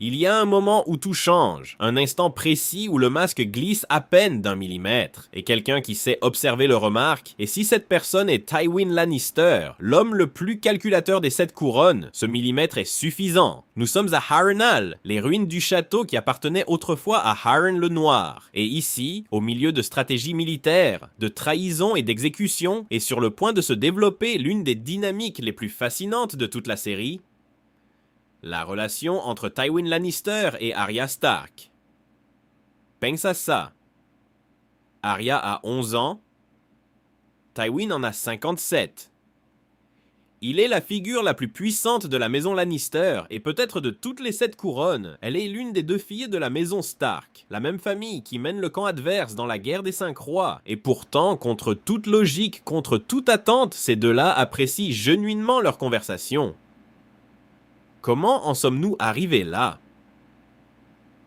Il y a un moment où tout change, un instant précis où le masque glisse à peine d'1 millimètre, et quelqu'un qui sait observer le remarque, et si cette personne est Tywin Lannister, l'homme le plus calculateur des 7 couronnes, ce millimètre est suffisant. Nous sommes à Harrenhal, les ruines du château qui appartenaient autrefois à Harren le Noir, et ici, au milieu de stratégies militaires, de trahison et d'exécution, est sur le point de se développer l'une des dynamiques les plus fascinantes de toute la série, la relation entre Tywin Lannister et Arya Stark. Pensa ça. Arya a 11 ans, Tywin en a 57. Il est la figure la plus puissante de la maison Lannister, et peut-être de toutes les 7 couronnes, elle est l'une des 2 filles de la maison Stark, la même famille qui mène le camp adverse dans la guerre des 5 rois, et pourtant, contre toute logique, contre toute attente, ces deux-là apprécient genuinement leur conversation. Comment en sommes-nous arrivés là?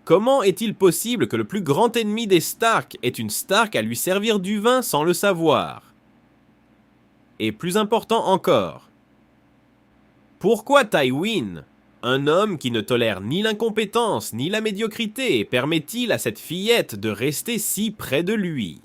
Comment est-il possible que le plus grand ennemi des Stark ait une Stark à lui servir du vin sans le savoir? Et plus important encore, pourquoi Tywin, un homme qui ne tolère ni l'incompétence ni la médiocrité, permet-il à cette fillette de rester si près de lui?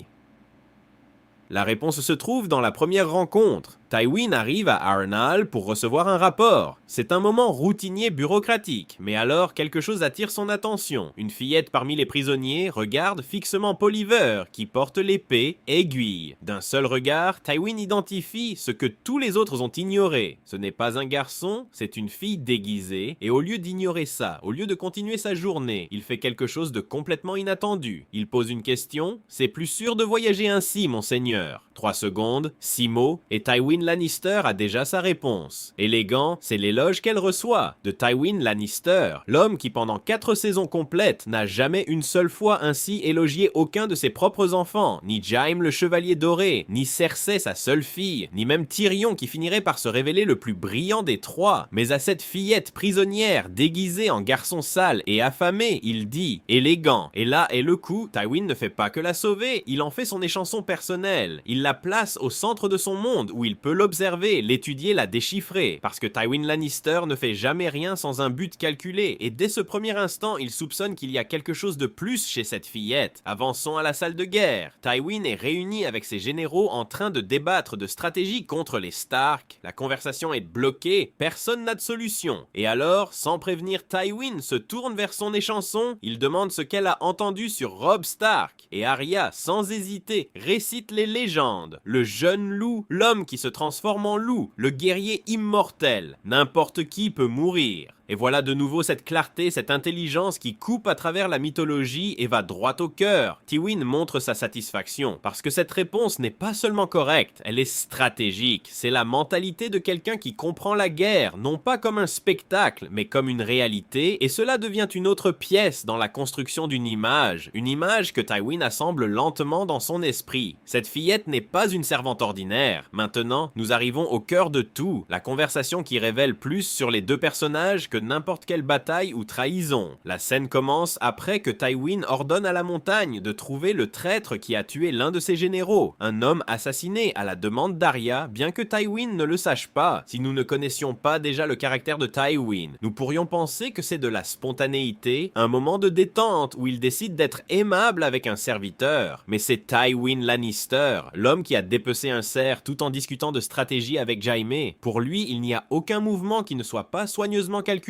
La réponse se trouve dans la première rencontre. Tywin arrive à Harrenhal pour recevoir un rapport. C'est un moment routinier bureaucratique, mais alors quelque chose attire son attention. Une fillette parmi les prisonniers regarde fixement Polliver, qui porte l'épée aiguille. D'un seul regard, Tywin identifie ce que tous les autres ont ignoré. Ce n'est pas un garçon, c'est une fille déguisée, et au lieu d'ignorer ça, au lieu de continuer sa journée, il fait quelque chose de complètement inattendu. Il pose une question: « C'est plus sûr de voyager ainsi, monseigneur ?» 3 secondes, 6 mots, et Tywin Lannister a déjà sa réponse. Élégant, c'est l'éloge qu'elle reçoit de Tywin Lannister, l'homme qui pendant 4 saisons complètes n'a jamais une seule fois ainsi élogié aucun de ses propres enfants, ni Jaime le chevalier doré, ni Cersei sa seule fille, ni même Tyrion qui finirait par se révéler le plus brillant des 3. Mais à cette fillette prisonnière déguisée en garçon sale et affamé, il dit élégant. Et là est le coup, Tywin ne fait pas que la sauver, il en fait son échanson personnel. Il la place au centre de son monde où il peut l'observer, l'étudier, la déchiffrer. Parce que Tywin Lannister ne fait jamais rien sans un but calculé, et dès ce premier instant, il soupçonne qu'il y a quelque chose de plus chez cette fillette. Avançons à la salle de guerre. Tywin est réuni avec ses généraux en train de débattre de stratégie contre les Stark. La conversation est bloquée, personne n'a de solution. Et alors, sans prévenir, Tywin se tourne vers son échanson, il demande ce qu'elle a entendu sur Robb Stark. Et Arya, sans hésiter, récite les légendes. Le jeune loup, l'homme qui se transforme en loup, le guerrier immortel. N'importe qui peut mourir. Et voilà de nouveau cette clarté, cette intelligence qui coupe à travers la mythologie et va droit au cœur. Tywin montre sa satisfaction, parce que cette réponse n'est pas seulement correcte, elle est stratégique. C'est la mentalité de quelqu'un qui comprend la guerre, non pas comme un spectacle, mais comme une réalité, et cela devient une autre pièce dans la construction d'une image que Tywin assemble lentement dans son esprit. Cette fillette n'est pas une servante ordinaire. Maintenant, nous arrivons au cœur de tout, la conversation qui révèle plus sur les 2 personnages que n'importe quelle bataille ou trahison. La scène commence après que Tywin ordonne à la montagne de trouver le traître qui a tué l'un de ses généraux, un homme assassiné à la demande d'Arya, bien que Tywin ne le sache pas. Si nous ne connaissions pas déjà le caractère de Tywin, nous pourrions penser que c'est de la spontanéité, un moment de détente où il décide d'être aimable avec un serviteur. Mais c'est Tywin Lannister, l'homme qui a dépecé un cerf tout en discutant de stratégie avec Jaime. Pour lui, il n'y a aucun mouvement qui ne soit pas soigneusement calculé.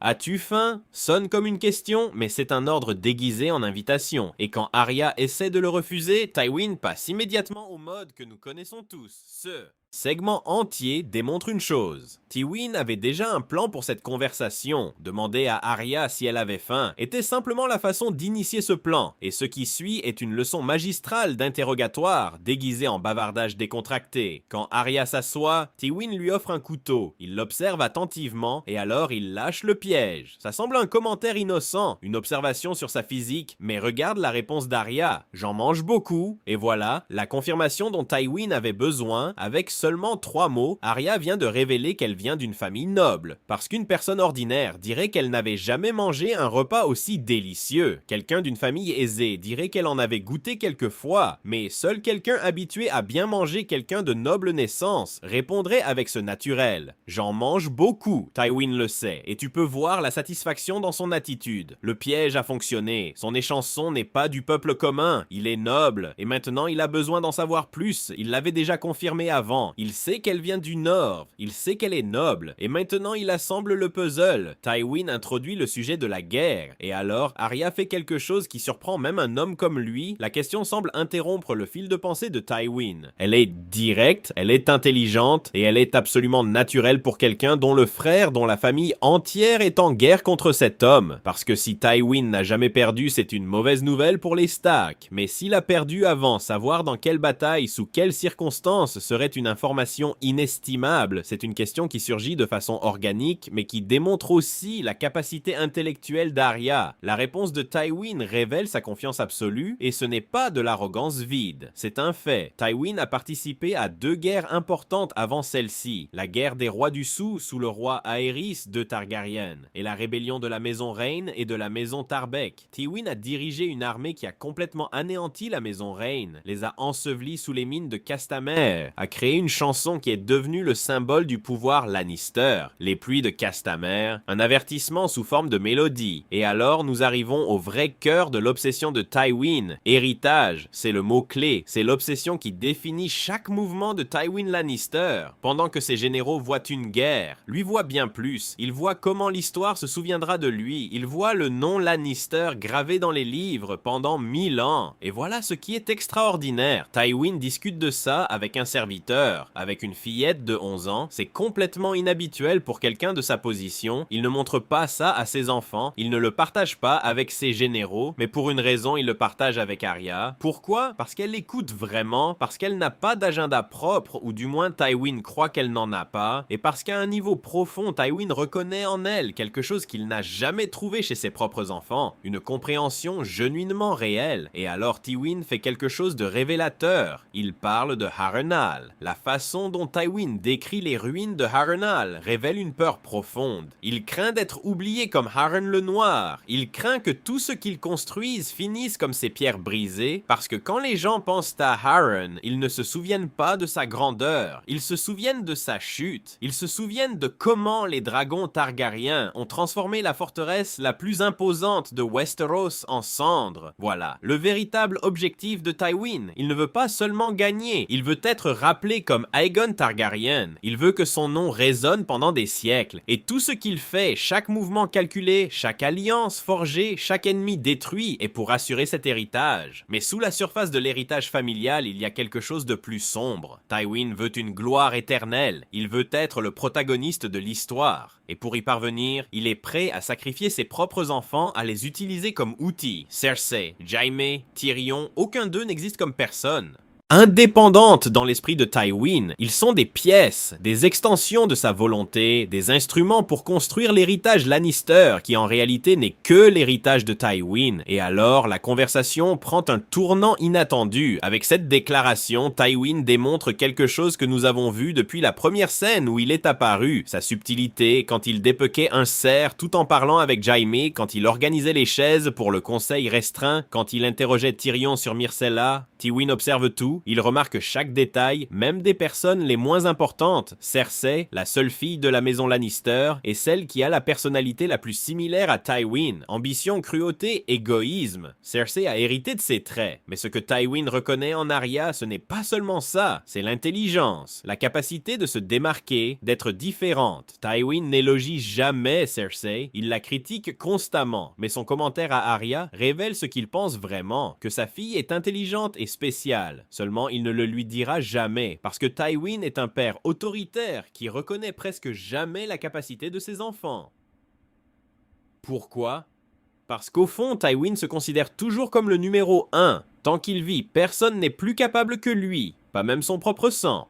As-tu faim? Sonne comme une question, mais c'est un ordre déguisé en invitation. Et quand Arya essaie de le refuser, Tywin passe immédiatement au mode que nous connaissons tous, ce segment entier démontre une chose. Tywin avait déjà un plan pour cette conversation. Demander à Arya si elle avait faim était simplement la façon d'initier ce plan, et ce qui suit est une leçon magistrale d'interrogatoire, déguisée en bavardage décontracté. Quand Arya s'assoit, Tywin lui offre un couteau. Il l'observe attentivement, et alors il lâche le piège. Ça semble un commentaire innocent, une observation sur sa physique, mais regarde la réponse d'Arya. J'en mange beaucoup, et voilà, la confirmation dont Tywin avait besoin avec seulement 3 mots, Arya vient de révéler qu'elle vient d'une famille noble. Parce qu'une personne ordinaire dirait qu'elle n'avait jamais mangé un repas aussi délicieux. Quelqu'un d'une famille aisée dirait qu'elle en avait goûté quelques fois, mais seul quelqu'un habitué à bien manger quelqu'un de noble naissance répondrait avec ce naturel. J'en mange beaucoup, Tywin le sait, et tu peux voir la satisfaction dans son attitude. Le piège a fonctionné, son échanson n'est pas du peuple commun, il est noble, et maintenant il a besoin d'en savoir plus, il l'avait déjà confirmé avant, il sait qu'elle vient du nord, il sait qu'elle est noble, et maintenant il assemble le puzzle. Tywin introduit le sujet de la guerre, et alors Arya fait quelque chose qui surprend même un homme comme lui. La question semble interrompre le fil de pensée de Tywin. Elle est directe, elle est intelligente, et elle est absolument naturelle pour quelqu'un dont le frère, dont la famille entière est en guerre contre cet homme. Parce que si Tywin n'a jamais perdu, c'est une mauvaise nouvelle pour les Stark. Mais s'il a perdu avant, savoir dans quelle bataille, sous quelles circonstances serait une information inestimable. C'est une question qui surgit de façon organique, mais qui démontre aussi la capacité intellectuelle d'Arya. La réponse de Tywin révèle sa confiance absolue, et ce n'est pas de l'arrogance vide. C'est un fait. Tywin a participé à 2 guerres importantes avant celle-ci. La guerre des rois du Sous sous le roi Aerys de Targaryen, et la rébellion de la maison Raine et de la maison Tarbeck. Tywin a dirigé une armée qui a complètement anéanti la maison Raine, les a ensevelis sous les mines de Castamere, a créé une chanson qui est devenue le symbole du pouvoir Lannister, les pluies de Castamere, un avertissement sous forme de mélodie. Et alors nous arrivons au vrai cœur de l'obsession de Tywin. Héritage, c'est le mot-clé, c'est l'obsession qui définit chaque mouvement de Tywin Lannister. Pendant que ses généraux voient une guerre, lui voit bien plus, il voit comment l'histoire se souviendra de lui, il voit le nom Lannister gravé dans les livres pendant 1000 ans. Et voilà ce qui est extraordinaire. Tywin discute de ça avec un serviteur, avec une fillette de 11 ans, c'est complètement inhabituel pour quelqu'un de sa position, il ne montre pas ça à ses enfants, il ne le partage pas avec ses généraux, mais pour une raison il le partage avec Arya. Pourquoi? Parce qu'elle l'écoute vraiment, parce qu'elle n'a pas d'agenda propre, ou du moins Tywin croit qu'elle n'en a pas, et parce qu'à un niveau profond, Tywin reconnaît en elle quelque chose qu'il n'a jamais trouvé chez ses propres enfants, une compréhension genuinement réelle. Et alors Tywin fait quelque chose de révélateur, il parle de Harrenhal. La façon dont Tywin décrit les ruines de Harrenhal révèle une peur profonde. Il craint d'être oublié comme Harren le Noir, il craint que tout ce qu'il construise finisse comme ces pierres brisées, parce que quand les gens pensent à Harren, ils ne se souviennent pas de sa grandeur, ils se souviennent de sa chute, ils se souviennent de comment les dragons Targaryens ont transformé la forteresse la plus imposante de Westeros en cendres. Voilà, le véritable objectif de Tywin. Il ne veut pas seulement gagner, il veut être rappelé comme Aegon Targaryen, il veut que son nom résonne pendant des siècles, et tout ce qu'il fait, chaque mouvement calculé, chaque alliance forgée, chaque ennemi détruit, est pour assurer cet héritage. Mais sous la surface de l'héritage familial, il y a quelque chose de plus sombre. Tywin veut une gloire éternelle, il veut être le protagoniste de l'histoire. Et pour y parvenir, il est prêt à sacrifier ses propres enfants, à les utiliser comme outils. Cersei, Jaime, Tyrion, aucun d'eux n'existe comme personne. Indépendantes dans l'esprit de Tywin, ils sont des pièces, des extensions de sa volonté, des instruments pour construire l'héritage Lannister, qui en réalité n'est que l'héritage de Tywin. Et alors, la conversation prend un tournant inattendu. Avec cette déclaration, Tywin démontre quelque chose que nous avons vu depuis la première scène où il est apparu. Sa subtilité, quand il dépequait un cerf tout en parlant avec Jaime, quand il organisait les chaises pour le conseil restreint, quand il interrogeait Tyrion sur Myrcella. Tywin observe tout, il remarque chaque détail, même des personnes les moins importantes. Cersei, la seule fille de la maison Lannister, est celle qui a la personnalité la plus similaire à Tywin. Ambition, cruauté, égoïsme. Cersei a hérité de ses traits, mais ce que Tywin reconnaît en Arya, ce n'est pas seulement ça, c'est l'intelligence, la capacité de se démarquer, d'être différente. Tywin n'élogie jamais Cersei, il la critique constamment, mais son commentaire à Arya révèle ce qu'il pense vraiment, que sa fille est intelligente et spéciale. Seulement, il ne le lui dira jamais, parce que Tywin est un père autoritaire qui reconnaît presque jamais la capacité de ses enfants. Pourquoi? Parce qu'au fond, Tywin se considère toujours comme le numéro 1. Tant qu'il vit, personne n'est plus capable que lui, pas même son propre sang.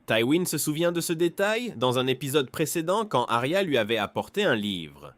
Tywin se souvient de ce détail dans un épisode précédent quand Arya lui avait apporté un livre.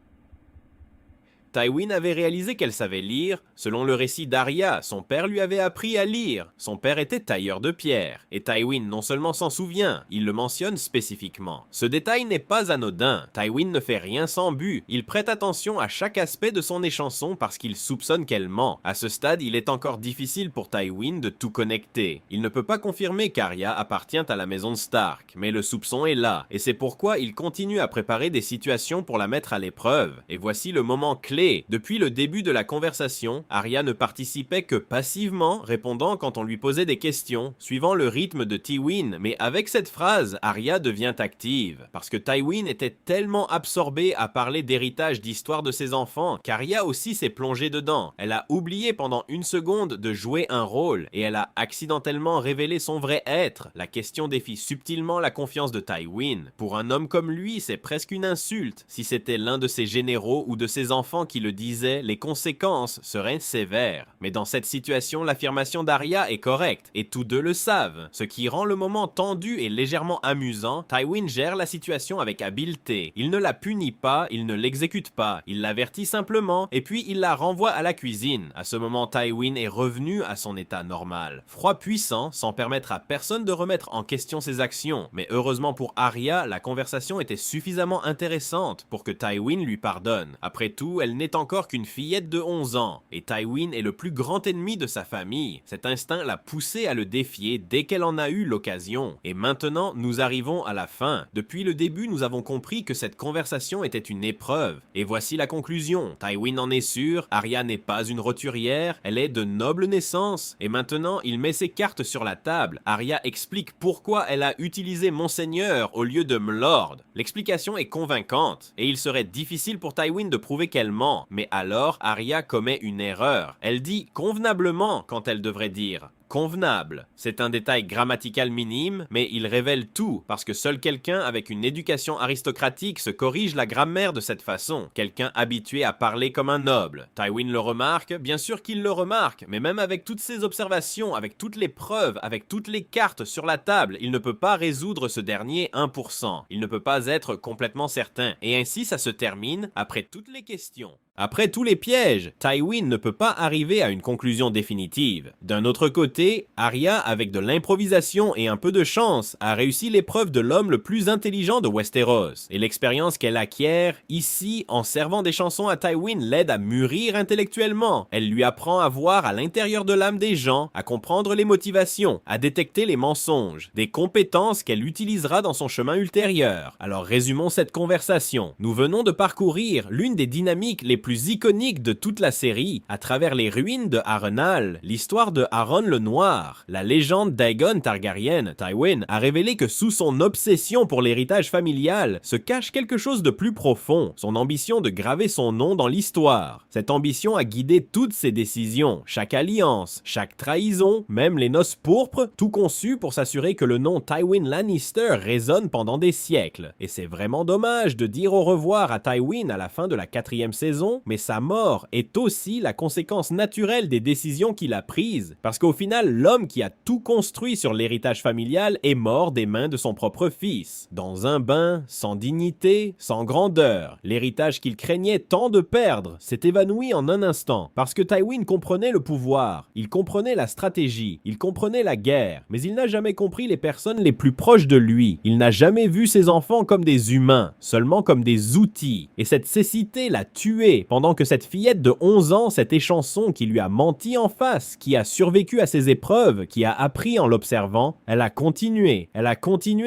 Tywin avait réalisé qu'elle savait lire. Selon le récit d'Arya, son père lui avait appris à lire. Son père était tailleur de pierre. Et Tywin non seulement s'en souvient, il le mentionne spécifiquement. Ce détail n'est pas anodin. Tywin ne fait rien sans but. Il prête attention à chaque aspect de son échanson parce qu'il soupçonne qu'elle ment. À ce stade, il est encore difficile pour Tywin de tout connecter. Il ne peut pas confirmer qu'Arya appartient à la maison de Stark, mais le soupçon est là, et c'est pourquoi il continue à préparer des situations pour la mettre à l'épreuve. Et voici le moment clé. Depuis le début de la conversation, Arya ne participait que passivement, répondant quand on lui posait des questions, suivant le rythme de Tywin, mais avec cette phrase, Arya devient active, parce que Tywin était tellement absorbé à parler d'héritage d'histoire de ses enfants, qu'Arya aussi s'est plongée dedans. Elle a oublié pendant une seconde de jouer un rôle, et elle a accidentellement révélé son vrai être. La question défie subtilement la confiance de Tywin. Pour un homme comme lui, c'est presque une insulte. Si c'était l'un de ses généraux ou de ses enfants qui le disait, les conséquences seraient sévères. Mais dans cette situation, l'affirmation d'Arya est correcte, et tous deux le savent. Ce qui rend le moment tendu et légèrement amusant, Tywin gère la situation avec habileté. Il ne la punit pas, il ne l'exécute pas, il l'avertit simplement, et puis il la renvoie à la cuisine. À ce moment, Tywin est revenu à son état normal. Froid puissant, sans permettre à personne de remettre en question ses actions. Mais heureusement pour Arya, la conversation était suffisamment intéressante pour que Tywin lui pardonne. Après tout, elle n'est encore qu'une fillette de 11 ans, et Tywin est le plus grand ennemi de sa famille. Cet instinct l'a poussée à le défier dès qu'elle en a eu l'occasion. Et maintenant, nous arrivons à la fin. Depuis le début, nous avons compris que cette conversation était une épreuve. Et voici la conclusion. Tywin en est sûr, Arya n'est pas une roturière, elle est de noble naissance. Et maintenant, il met ses cartes sur la table. Arya explique pourquoi elle a utilisé Monseigneur au lieu de Mlord. L'explication est convaincante, et il serait difficile pour Tywin de prouver qu'elle ment. Mais alors, Arya commet une erreur. Elle dit convenablement quand elle devrait dire convenable. C'est un détail grammatical minime, mais il révèle tout, parce que seul quelqu'un avec une éducation aristocratique se corrige la grammaire de cette façon, quelqu'un habitué à parler comme un noble. Tywin le remarque, bien sûr qu'il le remarque, mais même avec toutes ces observations, avec toutes les preuves, avec toutes les cartes sur la table, il ne peut pas résoudre ce dernier 1%. Il ne peut pas être complètement certain, et ainsi ça se termine après toutes les questions. Après tous les pièges, Tywin ne peut pas arriver à une conclusion définitive. D'un autre côté, Arya, avec de l'improvisation et un peu de chance, a réussi l'épreuve de l'homme le plus intelligent de Westeros. Et l'expérience qu'elle acquiert ici, en servant des chansons à Tywin, l'aide à mûrir intellectuellement. Elle lui apprend à voir à l'intérieur de l'âme des gens, à comprendre les motivations, à détecter les mensonges, des compétences qu'elle utilisera dans son chemin ultérieur. Alors résumons cette conversation. Nous venons de parcourir l'une des dynamiques les plus iconique de toute la série, à travers les ruines de Harrenhal, l'histoire de Aron le Noir. La légende d'Aegon Targaryen, Tywin, a révélé que sous son obsession pour l'héritage familial se cache quelque chose de plus profond, son ambition de graver son nom dans l'histoire. Cette ambition a guidé toutes ses décisions, chaque alliance, chaque trahison, même les noces pourpres, tout conçu pour s'assurer que le nom Tywin Lannister résonne pendant des siècles. Et c'est vraiment dommage de dire au revoir à Tywin à la fin de la 4e saison, mais sa mort est aussi la conséquence naturelle des décisions qu'il a prises, parce qu'au final, l'homme qui a tout construit sur l'héritage familial est mort des mains de son propre fils, dans un bain, sans dignité, sans grandeur. L'héritage qu'il craignait tant de perdre s'est évanoui en un instant, parce que Tywin comprenait le pouvoir, il comprenait la stratégie, il comprenait la guerre, mais il n'a jamais compris les personnes les plus proches de lui. Il n'a jamais vu ses enfants comme des humains, seulement comme des outils, et cette cécité l'a tué, pendant que cette fillette de 11 ans, cette échanson qui lui a menti en face, qui a survécu à ses épreuves, qui a appris en l'observant, elle a continué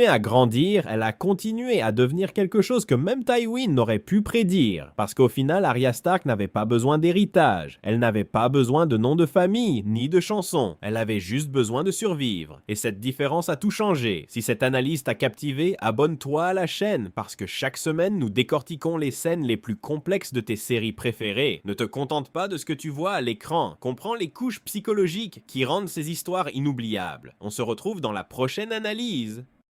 à grandir, elle a continué à devenir quelque chose que même Tywin n'aurait pu prédire, parce qu'au final, Arya Stark n'avait pas besoin d'héritage, elle n'avait pas besoin de nom de famille, ni de chanson, elle avait juste besoin de survivre, et cette différence a tout changé. Si cette analyse t'a captivé, abonne-toi à la chaîne, parce que chaque semaine, nous décortiquons les scènes les plus complexes de tes séries préférées. Ne te contente pas de ce que tu vois à l'écran. Comprends les couches psychologiques qui rendent ces histoires inoubliables. On se retrouve dans la prochaine analyse.